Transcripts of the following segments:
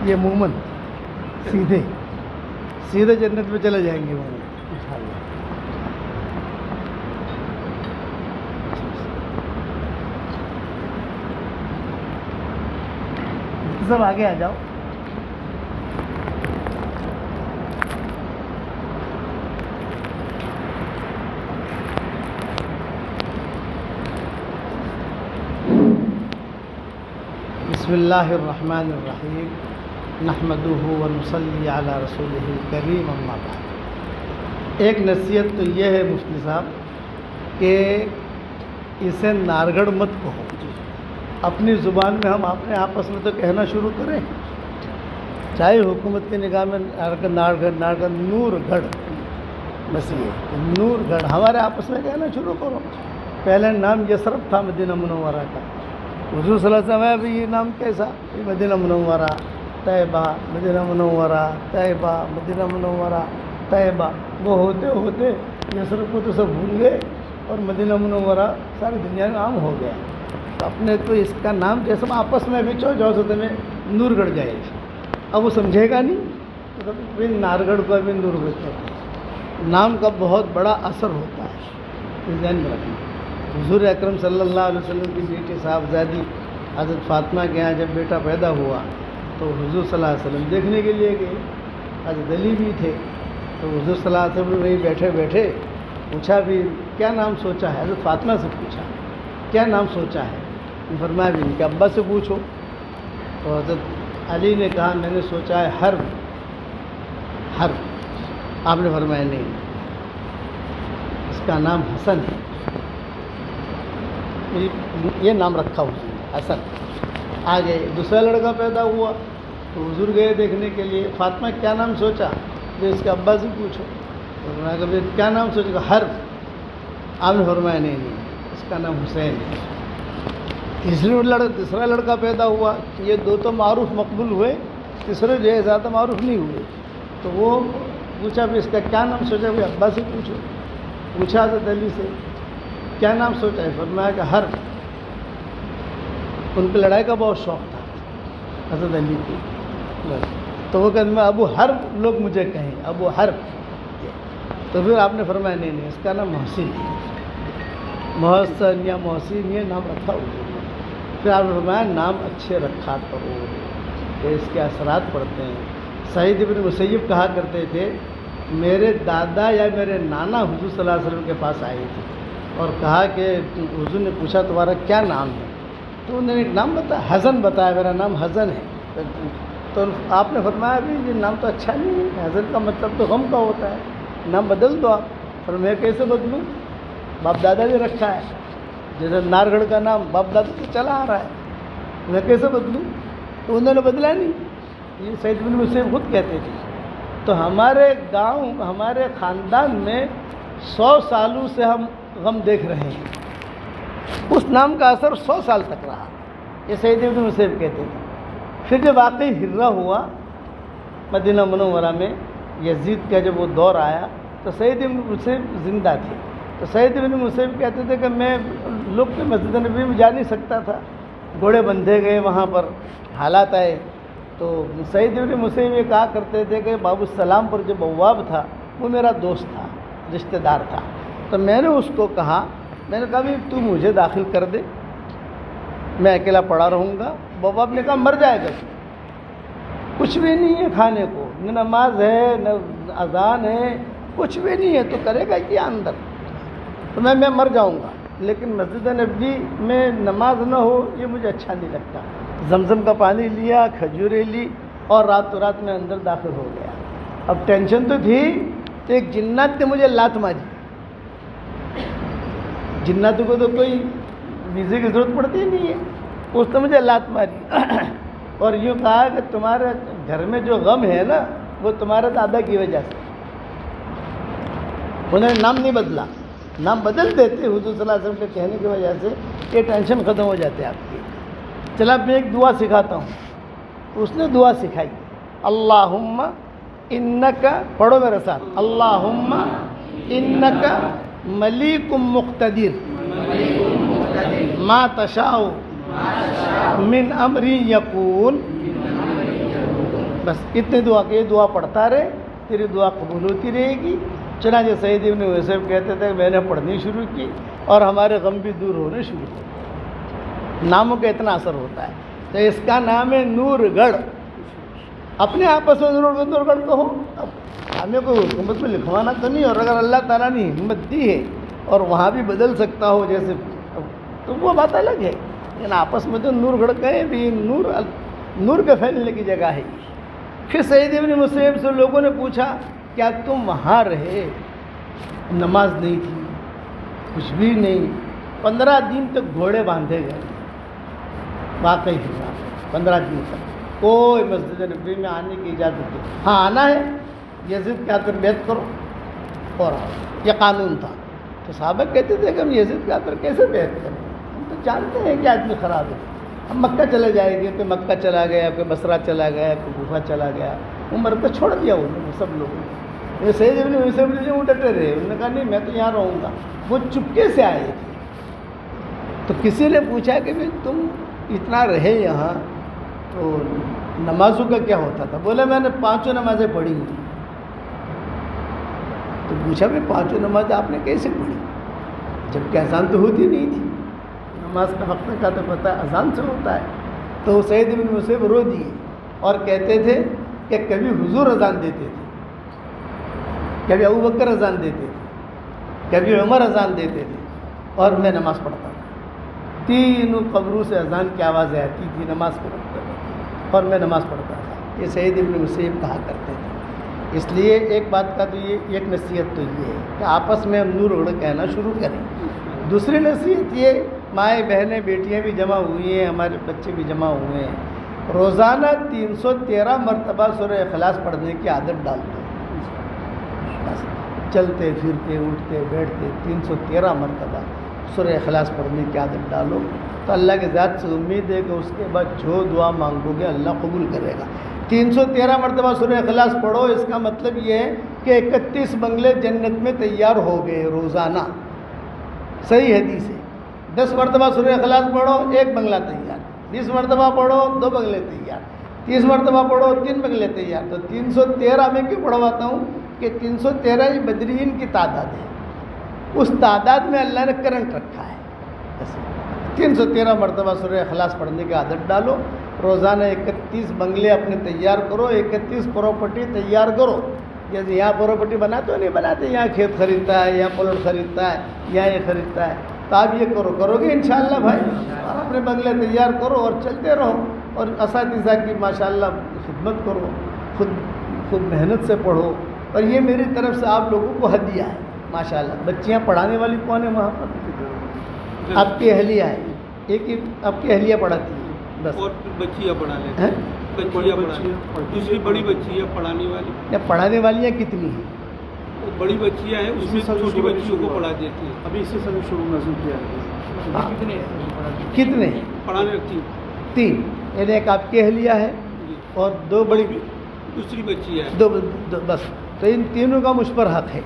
یہ مومن سیدھے سیدھے جنت میں چلے جائیں گے مومن انشاءاللہ۔ سب آگے آ جاؤ۔ بسم اللہ الرحمن الرحیم نحمدہ ونصلی علی رسولہ الکریم اما بعد۔ ایک نصیحت تو یہ ہے مفتی صاحب کہ اسے نارگڑ مت کہو، اپنی زبان میں ہم اپنے آپس میں تو کہنا شروع کریں، چاہے حکومت کی نگاہ میں نارگڑ نور گڑھ مسیح نور گڑھ، ہمارے آپس میں کہنا شروع کرو۔ پہلے نام یثرب تھا مدینہ منورہ کا، حضور صلی اللہ علیہ وسلم ہے ابھی یہ نام کیسا، یہ مدینہ منورہ طیبہ، مدینہ منورہ طیبہ، مدینہ منورہ طیبہ، وہ ہوتے ہوتے یثرب کو تو سب بھول گئے اور مدینہ منورہ ساری دنیا میں عام ہو گیا۔ تو اپنے تو اس کا نام جیسے آپس میں بھی چوسط میں نور گڑھ جائے، اب وہ سمجھے گا نہیں تو بھی نارگڑھ کو بھی نور گڑھ کہتے ہیں۔ نام کا بہت بڑا اثر ہوتا ہے، ذہن میں رکھنا۔ حضور اکرم صلی اللہ علیہ وسلم کی بیٹی صاحبزادی حضرت فاطمہ کے یہاں جب بیٹا پیدا ہوا تو حضور صلی اللہ علیہ وسلم دیکھنے کے لیے گئے، حضرت علی بھی تھے، تو حضور صلی اللہ علیہ وسلم وہیں بیٹھے بیٹھے پوچھا بھی کیا نام سوچا ہے، حضرت فاطمہ سے پوچھا کیا نام سوچا ہے، فرمایا بھی ان کے ابا سے پوچھو۔ تو حضرت علی نے کہا میں نے سوچا ہے حرب۔ آپ نے فرمایا نہیں، اس کا نام حسن ہے، یہ نام رکھا حضور نے حسن۔ آگے دوسرا لڑکا پیدا ہوا تو حضور گئے دیکھنے کے لیے، فاطمہ کیا نام سوچا، جو اس کے ابا سے پوچھو۔ فرمایا کہ کیا نام سوچا، حرب۔ آپ نے فرمایا نہیں، اس کا نام حسین ہے۔ تیسرا لڑکا پیدا ہوا، یہ دو تو معروف مقبول ہوئے، تیسرے جو ہے زیادہ معروف نہیں ہوئے، تو وہ پوچھا بھی اس کا کیا نام سوچا، بھی ابا سے پوچھو۔ پوچھا حضرت علی سے کیا نام سوچا ہے، فرمایا کہ حرب۔ ان کی لڑائی کا بہت شوق تھا حضرت علی کی، تو وہ کہتے ہیں ابو حرب لوگ مجھے کہیں، ابو حرب۔ تو پھر آپ نے فرمایا نہیں، اس کا نام محسن ہے، محسن یا محسن یہ نام رکھا ہوا۔ پھر آپ نے فرمایا نام اچھے رکھا کرو کہ اس کے اثرات پڑتے ہیں۔ سعید ابن مسیب کہا کرتے تھے میرے دادا یا میرے نانا حضور صلی اللہ علیہ وسلم کے پاس آئے تھے اور کہا کہ حضور نے پوچھا تمہارا کیا نام ہے، تو انہوں نے ایک نام بتایا، حزن بتایا، میرا نام حزن ہے۔ تو آپ نے فرمایا بھی یہ نام تو اچھا نہیں ہے، حزن کا مطلب تو غم کا ہوتا ہے، نام بدل دو آپ۔ فرمایا کیسے بدلوں، باپ دادا نے رکھا ہے، جیسے نارگڑھ کا نام باپ دادا سے چلا آ رہا ہے، میں کیسے بدلوں، تو انہوں نے بدلا نہیں، یہ سعید بن مسیب خود کہتے تھے۔ تو ہمارے گاؤں ہمارے خاندان میں 100 سالوں سے ہم غم دیکھ رہے ہیں، اس نام کا اثر 100 سال تک رہا، یہ سعید بن مسیب کہتے تھے۔ پھر جب واقعی ہجرہ ہوا مدینہ منورہ میں، یزید کا جب وہ دور آیا تو سعید بن مسیب زندہ تھے، تو سعید بن مسیب کہتے تھے کہ میں لوگ کے مسجد نبی میں جا نہیں سکتا تھا، گھوڑے بندھے گئے وہاں پر، حالات آئے، تو سعید بن مسیب یہ کہا کرتے تھے کہ باب السلام پر جو بواب تھا وہ میرا دوست تھا، رشتہ دار تھا، تو میں نے اس کو کہا، میں نے کہا بھی تو مجھے داخل کر دے، میں اکیلا پڑا رہوں گا۔ بواب نے کہا مر جائے گا، کچھ بھی نہیں ہے کھانے کو، نہ نماز ہے نہ اذان ہے، کچھ بھی نہیں ہے، تو کرے گا کیا اندر، تو میں مر جاؤں گا، لیکن مسجد نبی میں نماز نہ ہو یہ مجھے اچھا نہیں لگتا۔ زمزم کا پانی لیا، کھجوریں لی اور رات میں اندر داخل ہو گیا۔ اب ٹینشن تو تھی، تو ایک جنات نے مجھے لات ماری، جناتوں کو تو کوئی ویزے کی ضرورت پڑتی ہی نہیں ہے، اس نے مجھے لات ماری اور یوں کہا کہ تمہارے گھر میں جو غم ہے نا وہ تمہارے دادا کی وجہ سے۔ انہوں نے نام نہیں بدلا، نام بدل دیتے حضور صلی اللہ علیہ وسلم کے کہنے کی وجہ سے، یہ ٹینشن ختم ہو جاتے آپ کی۔ چلا میں ایک دعا سکھاتا ہوں، اس نے دعا سکھائی، اللہم انکا، پڑھو میرے ساتھ، اللہم انکا ملیک مقتدر ما تشاء من امری یکون بس اتنے دعا کہ یہ دعا پڑھتا رہے، تیری دعا قبول ہوتی رہے گی۔ چنانچہ سید ابن یوسف کہتے تھے میں نے پڑھنی شروع کی اور ہمارے غم بھی دور ہونے شروع ہو گئے۔ ناموں کا اتنا اثر ہوتا ہے۔ تو اس کا نام ہے نور گڑھ۔ اپنے آپس میں نور گڑھ کہو، اب ہمیں کوئی حکومت میں لکھوانا تو نہیں، اور اگر اللہ تعالیٰ نے ہمت دی ہے اور وہاں بھی بدل سکتا ہو جیسے، تو وہ بات الگ ہے، لیکن آپس میں تو نور گڑھ کہیں بھی، نور کے پھیلنے کی جگہ ہے۔ پھر سید ابن مسیب سے لوگوں نے پوچھا کیا تم وہاں رہے، نماز نہیں تھی، کچھ بھی نہیں، 15 دن تک گھوڑے باندھے گئے، واقعی ہوا 15 دن تک کوئی مسجد نبوی میں آنے کی اجازت نہیں، ہاں آنا ہے یزید کے ہاتھ پر بیعت کرو اور آؤ، یہ قانون تھا۔ تو صحابہ کہتے تھے کہ ہم یزید کے ہاتھ پر کیسے بیعت کریں، ہم تو جانتے ہیں کہ آدمی خراب ہے، ہم مکہ چلے جائیں گے، کوئی مکہ چلا گیا، کوئی بصرہ چلا گیا، کوئی کوفہ چلا گیا، عمر پہ چھوڑ دیا انہوں نے سب لوگوں نے۔ سید ابن یوسف جو وہ ڈٹے رہے، انہوں نے کہا نہیں میں تو یہاں رہوں گا، وہ چپکے سے آئے تھے۔ تو کسی نے پوچھا کہ بھائی تم اتنا رہے یہاں تو نمازوں کا کیا ہوتا تھا؟ بولے میں نے 5 نمازیں پڑھی ہیں۔ تو پوچھا بھائی 5 نمازیں آپ نے کیسے پڑھی جبکہ اذان تو ہوتی نہیں تھی؟ نماز کا وقت کا تو پتہ اذان سے ہوتا ہے۔ تو سید ابن یوسف رو دیے اور کہتے تھے کہ کبھی حضور اذان دیتے تھے، کبھی ابوبکر اذان دیتے تھے، کبھی عمر اذان دیتے تھے اور میں نماز پڑھتا تھا۔ تینوں قبروں سے اذان کی آوازیں آتی تھی نماز کے وقت میں، اور میں نماز پڑھتا تھا۔ یہ سید ابن مسیب کہا کرتے تھے۔ اس لیے ایک بات کا تو یہ ایک نصیحت تو یہ ہے کہ آپس میں ہم نور گڑھ کہنا شروع کریں۔ دوسری نصیحت یہ، مائیں بہنیں بیٹیاں بھی جمع ہوئی ہیں، ہمارے بچے بھی جمع ہوئے ہیں، روزانہ 313 مرتبہ سورہ اخلاص پڑھنے کی عادت ڈال دو۔ بس چلتے پھرتے اٹھتے بیٹھتے 313 مرتبہ سورہ اخلاص پڑھنے کی عادت ڈالو، تو اللہ کے ذات سے امید ہے کہ اس کے بعد جو دعا مانگو گے اللہ قبول کرے گا۔ 313 مرتبہ سورہ اخلاص پڑھو، اس کا مطلب یہ ہے کہ 31 بنگلے جنت میں تیار ہو گئے روزانہ، صحیح حدیث ہے۔ 10 مرتبہ سورہ اخلاص پڑھو 1 بنگلہ تیار، 20 مرتبہ پڑھو 2 بنگلے تیار، 30 مرتبہ پڑھو 3 بنگلے تیار۔ تو 313 میں کیوں پڑھواتا ہوں کہ 313 ہی بدرین کی تعداد ہے، اس تعداد میں اللہ نے کرنٹ رکھا ہے۔ 313 مرتبہ سورہ اخلاص پڑھنے کی عادت ڈالو، روزانہ 31 بنگلے اپنے تیار کرو، 31 پراپرٹی تیار کرو۔ جیسے یہاں پراپرٹی بناتے ہو نہیں بناتے، یہاں کھیت خریدتا ہے، یہاں پلاٹ خریدتا ہے، یہاں یہ خریدتا ہے، تو آپ یہ کرو گے انشاءاللہ بھائی، اور اپنے بنگلے تیار کرو اور چلتے رہو، اور اساتذہ کی ماشاءاللہ خدمت کرو، خود محنت سے پڑھو، اور یہ میری طرف سے آپ لوگوں کو ہدیہ ہے ماشاءاللہ۔ بچیاں پڑھانے والی کون ہے وہاں پر؟ آپ کی اہلیہ ہے، ایک ہی آپ کی اہلیہ پڑھاتی ہے بس، اور بچیاں پڑھا لیتے ہیں، بچیاں دوسری بڑی بچی ہے پڑھانے والی، یا پڑھانے والیاں کتنی ہیں؟ وہ بڑی بچیاں ہیں اس میں چھوٹی بچیوں کو پڑھا دیتی ہیں۔ ابھی اسی سے شروع نازل کیا ہے۔ کتنے پڑھانے رکھتی 3، یعنی ایک آپ کی اہلیہ ہے اور 2 بڑی دوسری بچی ہے، دو بس، تو ان تینوں کا مجھ پر حق ہے،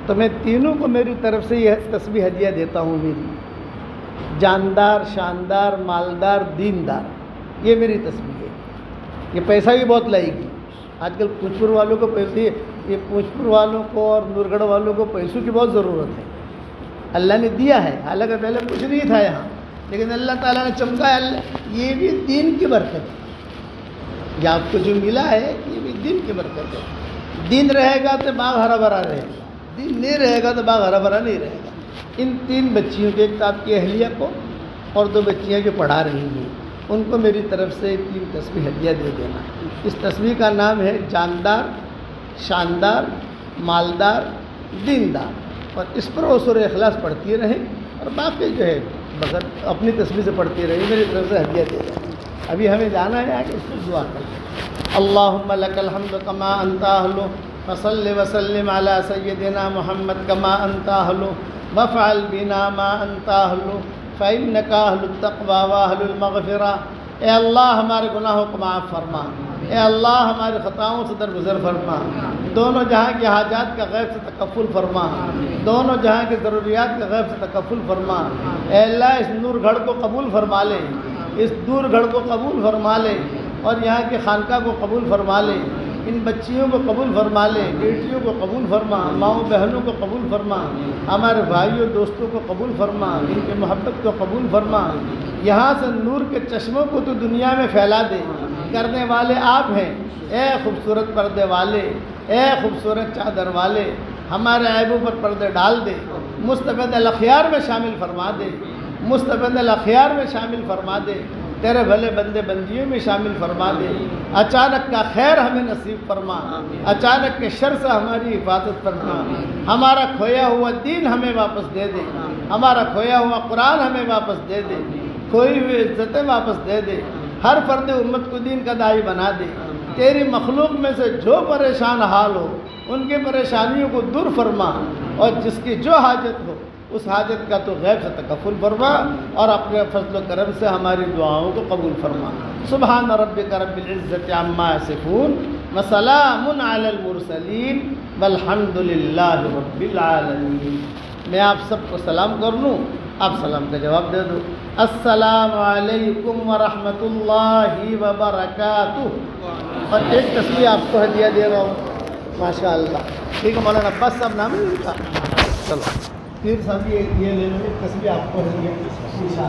تو میں تینوں کو میری طرف سے یہ تسبیح ہدیہ دیتا ہوں، میری جاندار، شاندار، مالدار، دیندار، یہ میری تسبیح ہے۔ یہ پیسہ بھی بہت لائے گی، آج کل پونچھ پور والوں کو پیسے، یہ پونچھ پور والوں کو اور نورگڑھ والوں کو پیسوں کی بہت ضرورت ہے، اللہ نے دیا ہے، حالانکہ پہلے کچھ نہیں تھا یہاں، لیکن اللہ تعالیٰ نے چمکایا، یہ بھی دین کی برکت ہے، یہ آپ کو جو ملا ہے یہ بھی دین کی برکت ہے۔ دین رہے گا تو باغ ہرا بھرا رہے گا، دین نہیں رہے گا تو باغ ہرا بھرا نہیں رہے گا۔ ان 3 بچیوں کے، ایک آپ کی اہلیہ کو اور 2 بچیاں جو پڑھا رہی ہیں، ان کو میری طرف سے 3 تسبیح ہدیہ دے دینا۔ اس تسبیح کا نام ہے جاندار، شاندار، مالدار، دیندار، اور اس پر وہ سورہ اخلاص پڑھتی رہیں، اور باقی جو ہے بغیر اپنی تسبیح سے پڑھتی رہیں، میری طرف سے ہدیہ دے دیں۔ ابھی ہمیں جانا ہے آگے، اس پر دعا کریں۔ اللہم لک الحمد کما انت اہل، وصلی وسلم علی سیدنا محمد کما انت اہل، وافعل بنا ما انت اہل، فإنک اہل التقوی واہل المغفرہ۔ اے اللہ ہمارے گناہوں کو معاف فرما، اے اللہ ہماری خطاؤں سے درگزر فرما، دونوں جہاں کی حاجات کا غیب سے تکفل فرما، دونوں جہاں کی ضروریات کا غیب سے تکفل فرما۔ اے اللہ اس نور گھڑ کو قبول فرما لے، اس دور گھڑ کو قبول فرما لے، اور یہاں کے خانقاہ کو قبول فرما لے، ان بچیوں کو قبول فرما لے، بیٹیوں کو قبول فرما، ماؤں بہنوں کو قبول فرما، ہمارے بھائیوں دوستوں کو قبول فرما، ان کی محبت کو قبول فرما۔ یہاں سے نور کے چشموں کو تو دنیا میں پھیلا دے، کرنے والے آپ ہیں۔ اے خوبصورت پردے والے، اے خوبصورت چادر والے، ہمارے عیبوں پر پردے ڈال دے، مستفید الاخیار میں شامل فرما دے، مستفید الاخیار میں شامل فرما دے، تیرے بھلے بندے بندیوں میں شامل فرما دے۔ اچانک کا خیر ہمیں نصیب فرما، اچانک کے شر سے ہماری حفاظت فرما، ہمارا کھویا ہوا دین ہمیں واپس دے دے، ہمارا کھویا ہوا قرآن ہمیں واپس دے دے، کھوئی ہوئی عزتیں واپس دے دے، ہر فرد امت کو دین کا داعی بنا دے۔ تیری مخلوق میں سے جو پریشان حال ہو ان کی پریشانیوں کو دور فرما، اور جس کی جو حاجت ہو اس حاجت کا تو غیب سے تکفل فرما، اور اپنے فضل و کرم سے ہماری دعاؤں کو قبول فرما۔ سبحان ربک رب العزت عما یصفون وسلام علی المرسلین والحمد للہ رب العالمین۔ میں آپ سب کو سلام کر لوں، آپ سلام کا جواب دے دو۔ السلام علیکم ورحمۃ اللہ وبرکاتہ۔ اور ایک تصویر آپ کو ہدیہ دے رہا ہوں، ماشاء اللہ۔ ٹھیک ہے مولانا عباس صاحب نام ہے ان کا؟ چلو پیر صاحب یہ لے لو، ایک تصویر آپ کو ہدیہ